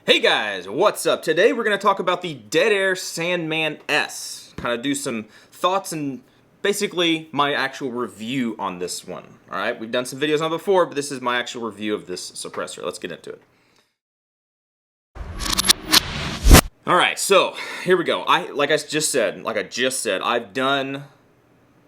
Hey guys, what's up? Today we're going to talk about the Dead Air Sandman-S. Kind of do some thoughts and basically my actual review on this one. Alright, we've done some videos on it before, but this is my actual review of this suppressor. Let's get into it. Alright, so here we go. Like I just said, I've done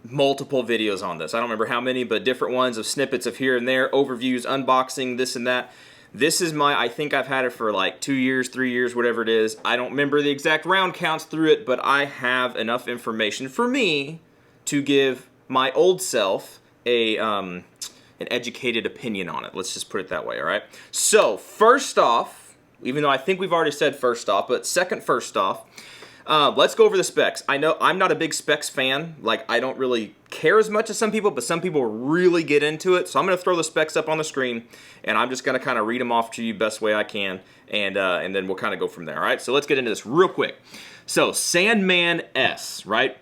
multiple videos on this. I don't remember how many, but different ones of snippets of here and there, overviews, unboxing, this and that. This is I think I've had it for like 2 years, 3 years, whatever it is. I don't remember the exact round counts through it, but I have enough information for me to give my old self an educated opinion on it. Let's just put it that way, all right? So, first off, even though I think we've already said first off, but first off, let's go over the specs. I know I'm not a big specs fan. Like, I don't really care as much as some people, but some people really get into it. So I'm going to throw the specs up on the screen, and I'm just going to kind of read them off to you best way I can, and then we'll kind of go from there, all right? So let's get into this real quick. So, Sandman-S, right?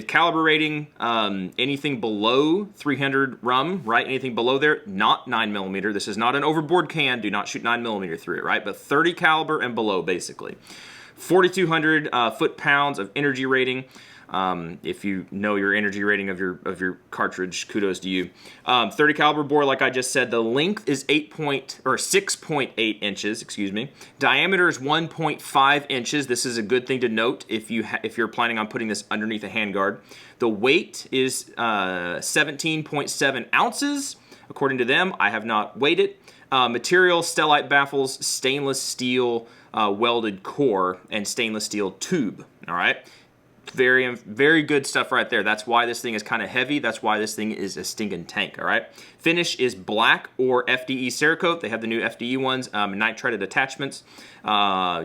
Caliber rating, anything below 300 rum, right? Anything below there, not 9mm. This is not an overboard can. Do not shoot 9mm through it, right? But 30 caliber and below, basically. 4,200 foot-pounds of energy rating. If you know your energy rating of your cartridge, kudos to you. 30 caliber bore, like I just said. The length is 6.8 inches. Excuse me. Diameter is 1.5 inches. This is a good thing to note if you're planning on putting this underneath a handguard. The weight is 17.7 ounces, according to them. I have not weighed it. Material: stellite baffles, stainless steel welded core, and stainless steel tube. All right, very, very good stuff right there. That's why this thing is kind of heavy. That's why this thing is a stinking tank. All right, finish is black or FDE Cerakote. They have the new FDE ones, nitrided attachments.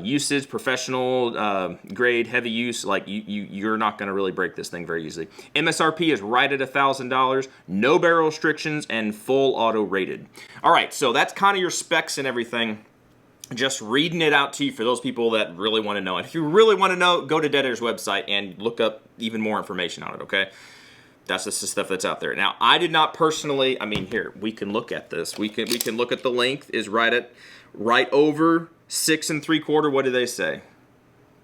Usage: professional grade, heavy use. Like you're not going to really break this thing very easily. MSRP is right at $1,000. No barrel restrictions and full auto rated. All right, so that's kind of your specs and everything. Just reading it out to you for those people that really want to know. And if you really want to know, go to Dead Air's website and look up even more information on it, okay? That's just the stuff that's out there. Now, I did not personally, I mean, here, we can look at this. We can look at the length is right over 6 3/4. What do they say?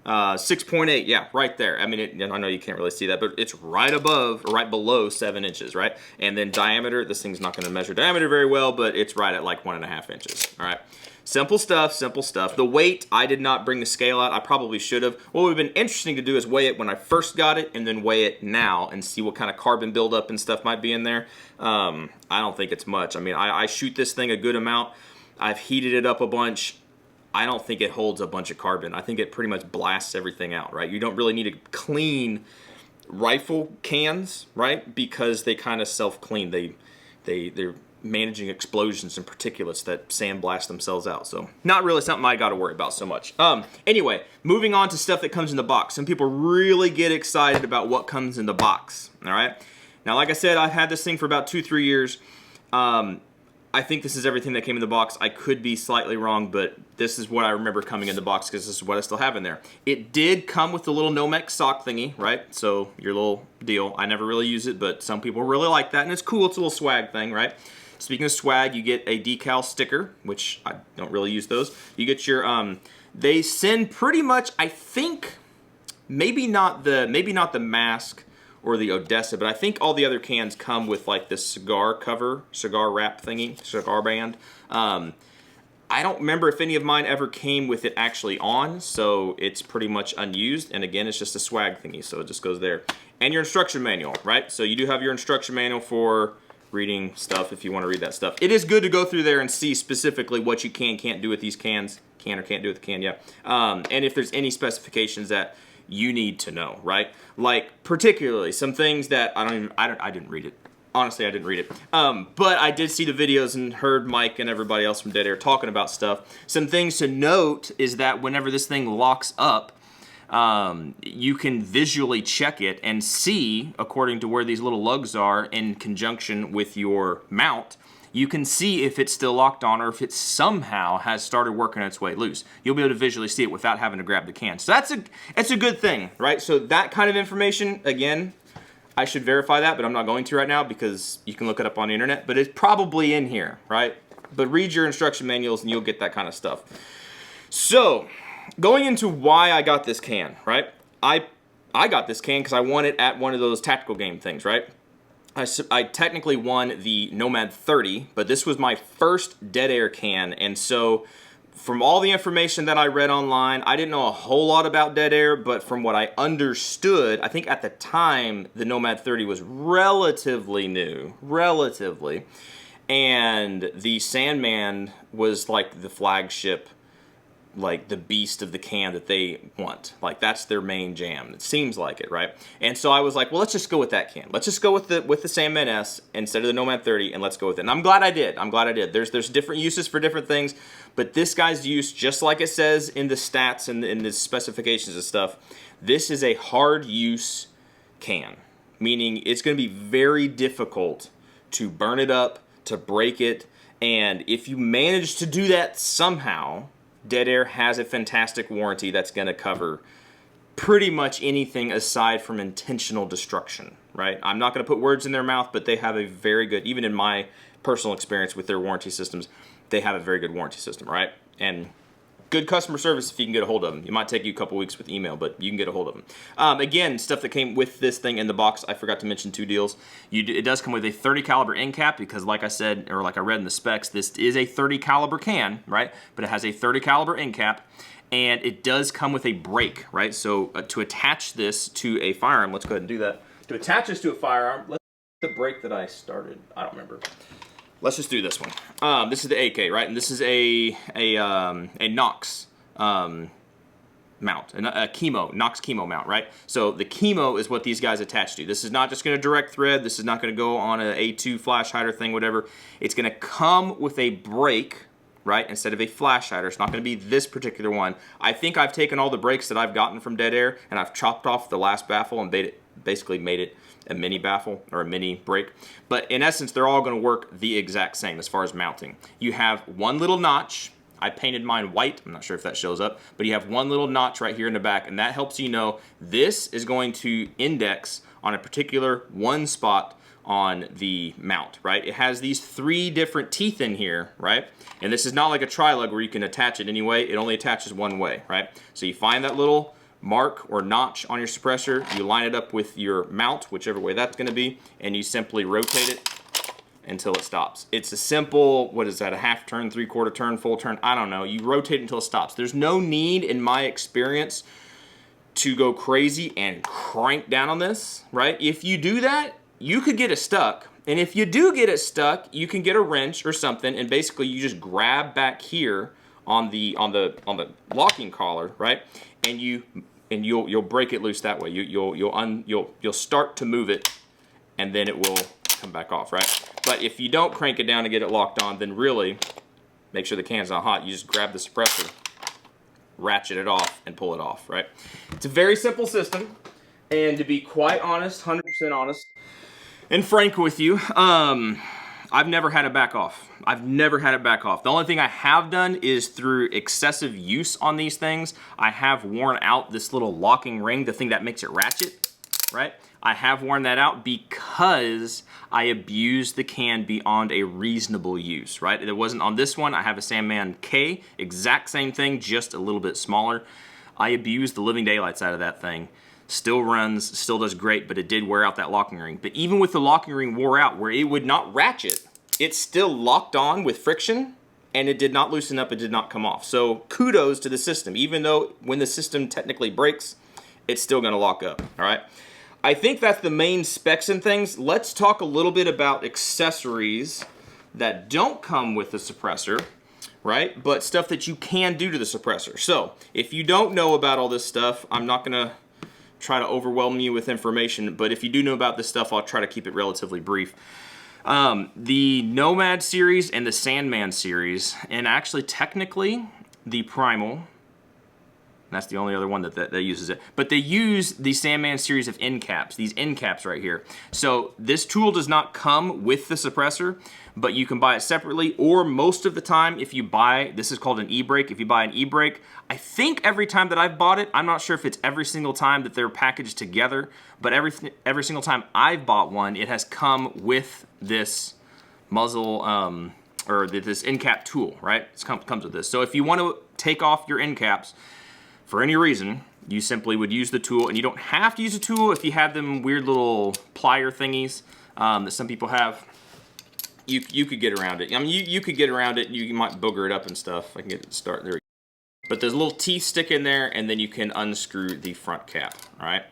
6.8, yeah, right there. I mean, I know you can't really see that, but it's right above, or right below 7 inches, right? And then diameter, this thing's not going to measure diameter very well, but it's right at like 1.5 inches, all right? Simple stuff, simple stuff. The weight, I did not bring the scale out. I probably should have. What would have been interesting to do is weigh it when I first got it and then weigh it now and see what kind of carbon buildup and stuff might be in there. I don't think it's much. I mean, I shoot this thing a good amount. I've heated it up a bunch. I don't think it holds a bunch of carbon. I think it pretty much blasts everything out, right? You don't really need to clean rifle cans, right? Because they kind of self-clean. They're managing explosions and particulates that sandblast themselves out. So not really something I got to worry about so much. Anyway, moving on to stuff that comes in the box. Some people really get excited about what comes in the box. All right. Now, like I said, I've had this thing for about 2-3 years. I think this is everything that came in the box. I could be slightly wrong, but this is what I remember coming in the box because this is what I still have in there. It did come with the little Nomex sock thingy, right? So your little deal. I never really use it, but some people really like that, and it's cool. It's a little swag thing, right? Speaking of swag, you get a decal sticker, which I don't really use those. You get your, they send pretty much, I think, maybe not the mask or the Odessa, but I think all the other cans come with like this cigar cover, cigar wrap thingy, cigar band. I don't remember if any of mine ever came with it actually on, so it's pretty much unused. And again, it's just a swag thingy, so it just goes there. And your instruction manual, right? So you do have your instruction manual for reading stuff if you want to read that stuff. It is good to go through there and see specifically what you can't do with these cans. Can or can't do with the can, yeah. And if there's any specifications that you need to know, right? Like particularly some things that I didn't read it. Honestly, I didn't read it. But I did see the videos and heard Mike and everybody else from Dead Air talking about stuff. Some things to note is that whenever this thing locks up, you can visually check it and see, according to where these little lugs are in conjunction with your mount, you can see if it's still locked on or if it somehow has started working its way loose. You'll be able to visually see it without having to grab the can. So that's a good thing, right? So that kind of information, again, I should verify that, but I'm not going to right now because you can look it up on the internet, but it's probably in here, right? But read your instruction manuals and you'll get that kind of stuff. So, going into why I got this can, right? I got this can because I won it at one of those tactical game things, right? I technically won the Nomad 30, but this was my first Dead Air can, and so from all the information that I read online, I didn't know a whole lot about Dead Air, but from what I understood, I think at the time the Nomad 30 was relatively new, and the Sandman was like the flagship, like the beast of the can that they want. Like that's their main jam. It seems like it, right? And so I was like, well, let's just go with that can. Let's just go with the Sandman-S instead of the Nomad 30, and let's go with it. And I'm glad I did. There's different uses for different things, but this guy's use, just like it says in the stats and in the specifications and stuff, this is a hard use can, meaning it's going to be very difficult to burn it up, to break it, and if you manage to do that somehow, Dead Air has a fantastic warranty that's going to cover pretty much anything aside from intentional destruction, right? I'm not going to put words in their mouth, but they have a very good, even in my personal experience with their warranty systems, they have a very good warranty system, right? And good customer service if you can get a hold of them. It might take you a couple weeks with email, but you can get a hold of them. Again, stuff that came with this thing in the box, I forgot to mention two deals. It does come with a 30 caliber end cap because like I said, or like I read in the specs, this is a 30 caliber can, right? But it has a 30 caliber end cap, and it does come with a brake, right? So to attach this to a firearm, let's go ahead and do that. To attach this to a firearm, let's the brake that I started. I don't remember. Let's just do this one. This is the AK, right? And this is a Nox mount, a chemo, Nox chemo mount, right? So the chemo is what these guys attach to. This is not just going to direct thread. This is not going to go on an A2 flash hider thing, whatever. It's going to come with a brake, right? Instead of a flash hider. It's not going to be this particular one. I think I've taken all the brakes that I've gotten from Dead Air and I've chopped off the last baffle and basically made it a mini baffle or a mini brake. But in essence, they're all going to work the exact same as far as mounting. You have one little notch. I painted mine white. I'm not sure if that shows up, but you have one little notch right here in the back, and that helps you know this is going to index on a particular one spot on the mount, right? It has these 3 different teeth in here, right? And this is not like a tri-lug where you can attach it anyway. It only attaches one way, right? So you find that little mark or notch on your suppressor, you line it up with your mount, whichever way that's going to be, and you simply rotate it until it stops. It's a simple, what is that, a half turn, 3/4 turn, full turn, I don't know. You rotate until it stops. There's no need, in my experience, to go crazy and crank down on this, right? If you do that, you could get it stuck, and if you do get it stuck, you can get a wrench or something, and basically you just grab back here on the locking collar, right? And you'll break it loose that way. You'll start to move it, and then it will come back off, right? But if you don't crank it down to get it locked on, then really make sure the can's not hot. You just grab the suppressor, ratchet it off, and pull it off, right? It's a very simple system, and to be quite honest, 100% honest and frank with you, I've never had it back off. I've never had it back off. The only thing I have done is through excessive use on these things, I have worn out this little locking ring, the thing that makes it ratchet, right? I have worn that out because I abused the can beyond a reasonable use, right? It wasn't on this one. I have a Sandman K, exact same thing, just a little bit smaller. I abused the living daylights out of that thing. Still runs, still does great, but it did wear out that locking ring. But even with the locking ring wore out, where it would not ratchet, it still locked on with friction, and it did not loosen up, it did not come off. So kudos to the system. Even though when the system technically breaks, it's still gonna lock up, all right? I think that's the main specs and things. Let's talk a little bit about accessories that don't come with the suppressor, right? But stuff that you can do to the suppressor. So if you don't know about all this stuff, I'm not gonna try to overwhelm you with information, but if you do know about this stuff, I'll try to keep it relatively brief. The Nomad series and the Sandman series, and actually technically the Primal, that's the only other one that uses it. But they use the Sandman series of end caps, these end caps right here. So this tool does not come with the suppressor, but you can buy it separately, or most of the time if you buy, this is called an e-brake, if you buy an e-brake, I think every time that I've bought it, I'm not sure if it's every single time that they're packaged together, but every single time I've bought one, it has come with this muzzle, or this end cap tool, right? It comes with this. So if you want to take off your end caps for any reason, you simply would use the tool, and you don't have to use a tool if you have them weird little plier thingies that some people have. You could get around it. I mean, you could get around it. You might booger it up and stuff. I can get it to start there. But there's a little teeth stick in there, and then you can unscrew the front cap, all right?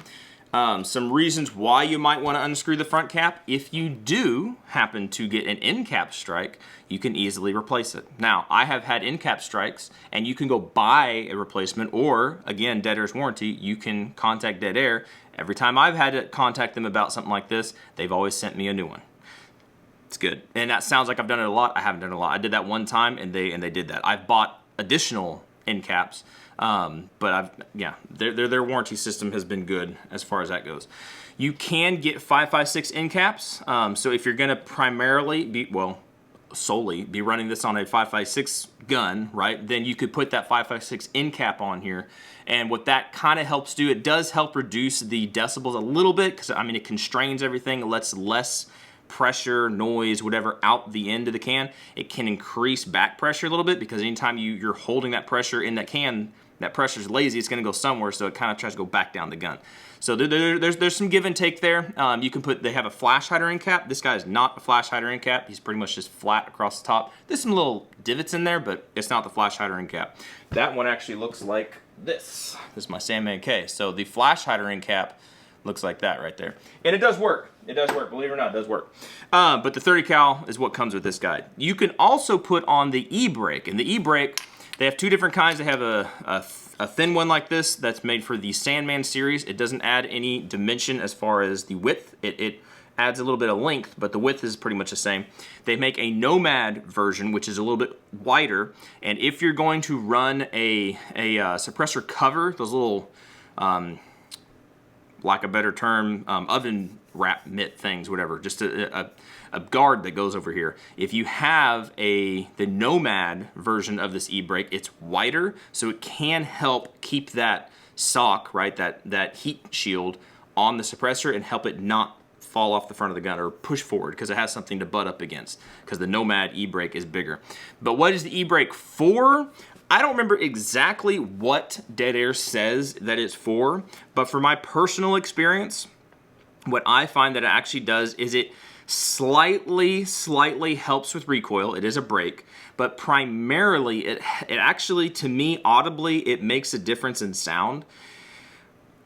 Some reasons why you might want to unscrew the front cap. If you do happen to get an end cap strike, you can easily replace it. Now, I have had end cap strikes, and you can go buy a replacement, or, again, Dead Air's warranty, you can contact Dead Air. Every time I've had to contact them about something like this, they've always sent me a new one. It's good. And that sounds like I've done it a lot. I haven't done it a lot. I did that one time, and they did that. I've bought additional end caps, but their warranty system has been good as far as that goes. You can get 5.56 end caps. So if you're going to primarily solely be running this on a 5.56 gun, right, then you could put that 5.56 end cap on here. And what that kind of helps do, it does help reduce the decibels a little bit, because I mean, it constrains everything. It lets less pressure, noise, whatever out the end of the can. It can increase back pressure a little bit, because anytime you're holding that pressure in that can, that pressure is lazy, it's going to go somewhere, so it kind of tries to go back down the gun. So there's some give and take there. You can they have a flash hider end cap. This guy is not a flash hider end cap. He's pretty much just flat across the top. There's some little divots in there, but it's not the flash hider end cap. That one actually looks like this. This is my Sandman K. So the flash hider end cap looks like that right there. And it does work. It does work. Believe it or not, it does work. But the 30 cal is what comes with this guy. You can also put on the e-brake. And the e-brake, they have two different kinds. They have a thin one like this that's made for the Sandman series. It doesn't add any dimension as far as the width. It adds a little bit of length, but the width is pretty much the same. They make a Nomad version, which is a little bit wider. And if you're going to run a suppressor cover, those little like a better term, oven wrap mitt things, whatever, just a guard that goes over here. If you have the Nomad version of this e-brake, it's wider, so it can help keep that sock, right, that heat shield on the suppressor and help it not fall off the front of the gun or push forward, because it has something to butt up against, because the Nomad e-brake is bigger. But what is the e-brake for? I don't remember exactly what Dead Air says that it's for, but for my personal experience, what I find that it actually does is it slightly helps with recoil. It is a brake, but primarily it actually, to me, audibly, it makes a difference in sound.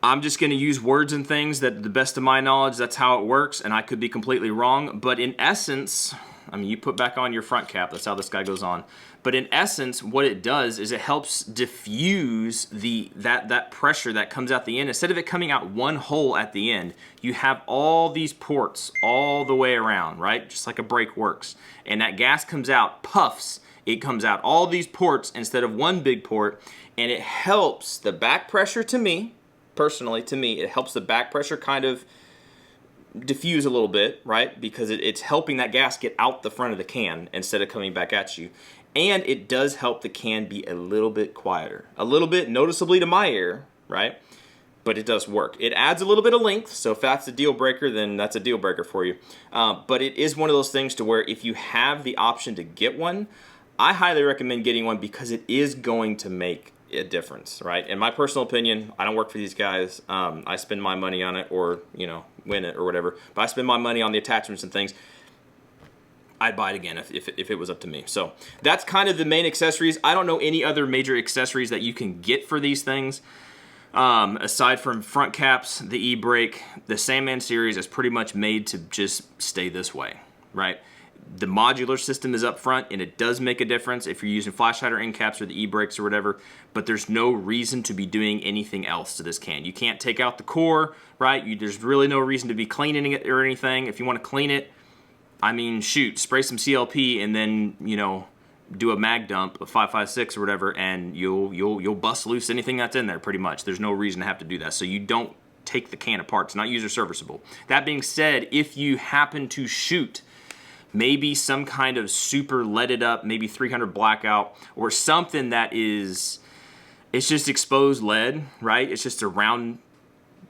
I'm just going to use words and things that, the best of my knowledge, that's how it works, and I could be completely wrong, but in essence, I mean, you put back on your front cap, that's how this guy goes on. But in essence, what it does is it helps diffuse that pressure that comes out the end. Instead of it coming out one hole at the end, you have all these ports all the way around, right? Just like a brake works. And that gas comes out, puffs. It comes out all these ports instead of one big port, and it helps the back pressure, to me, personally, it helps the back pressure kind of diffuse a little bit, right? Because it's helping that gas get out the front of the can instead of coming back at you. And it does help the can be a little bit quieter. A little bit noticeably to my ear, right? But it does work. It adds a little bit of length, so if that's a deal breaker, then that's a deal breaker for you. But it is one of those things to where if you have the option to get one, I highly recommend getting one, because it is going to make a difference, right? In my personal opinion, I don't work for these guys. I spend my money on it, or, you know, win it or whatever. But I spend my money on the attachments and things. I'd buy it again if it was up to me. So that's kind of the main accessories. I don't know any other major accessories that you can get for these things. Aside from front caps, the e-brake, the Sandman series is pretty much made to just stay this way, right? The modular system is up front, and it does make a difference if you're using flash hider end caps or the e-brakes or whatever, but there's no reason to be doing anything else to this can. You can't take out the core, right? There's really no reason to be cleaning it or anything. If you want to clean it, I mean, shoot, spray some CLP and then, you know, do a mag dump, a 5.56 or whatever, and you'll bust loose anything that's in there pretty much. There's no reason to have to do that. So you don't take the can apart. It's not user serviceable. That being said, if you happen to shoot maybe some kind of super leaded up, maybe 300 blackout, or something that is, it's just exposed lead, right? It's just a round,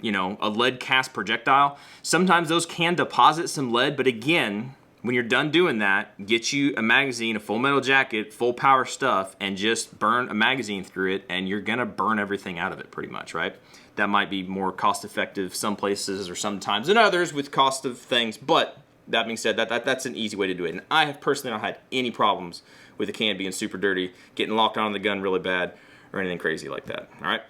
you know, a lead cast projectile. Sometimes those can deposit some lead, but again, When you're done doing that, get you a magazine, a full metal jacket, full power stuff, and just burn a magazine through it, and you're gonna burn everything out of it pretty much, right? That might be more cost effective some places or sometimes than others with cost of things, but that being said, that's an easy way to do it. And I have personally not had any problems with the can being super dirty, getting locked on the gun really bad, or anything crazy like that, all right?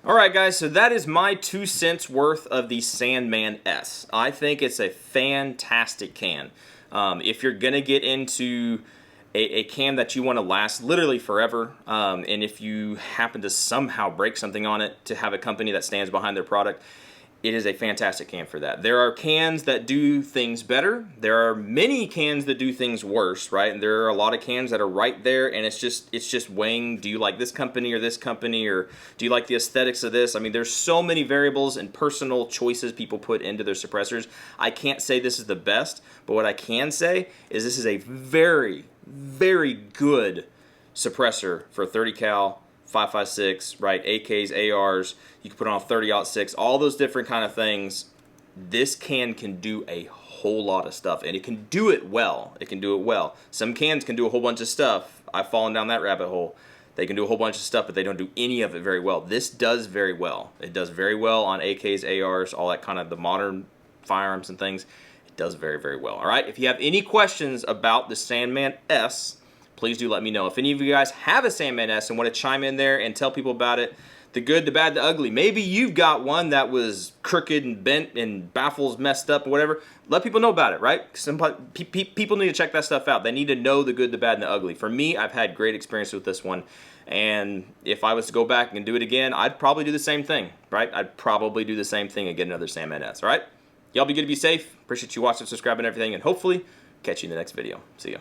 Alright guys, so that is my 2 cents worth of the Sandman-S. I think it's a fantastic can. If you're going to get into a can that you want to last literally forever, and if you happen to somehow break something on it, to have a company that stands behind their product, it is a fantastic can for that. There are cans that do things better. There are many cans that do things worse, right? And there are a lot of cans that are right there, and it's just weighing, do you like this company, or do you like the aesthetics of this? I mean, there's so many variables and personal choices people put into their suppressors. I can't say this is the best, but what I can say is this is a very, very good suppressor for 30 cal, 5.56, right? AKs, ARs. You can put on a 30-06, all those different kind of things. This can do a whole lot of stuff, and it can do it well. It can do it well. Some cans can do a whole bunch of stuff. I've fallen down that rabbit hole. They can do a whole bunch of stuff, but they don't do any of it very well. This does very well. It does very well on AKs, ARs, all that kind of the modern firearms and things. It does very, very well. All right, if you have any questions about the Sandman-S, please do let me know. If any of you guys have a Sandman-S and want to chime in there and tell people about it, the good, the bad, the ugly. Maybe you've got one that was crooked and bent and baffles messed up or whatever. Let people know about it, right? People need to check that stuff out. They need to know the good, the bad, and the ugly. For me, I've had great experience with this one. And if I was to go back and do it again, I'd probably do the same thing, right? I'd probably do the same thing and get another Sandman-S, all right? Y'all be good to be safe. Appreciate you watching, subscribing, and everything, and hopefully catch you in the next video. See ya.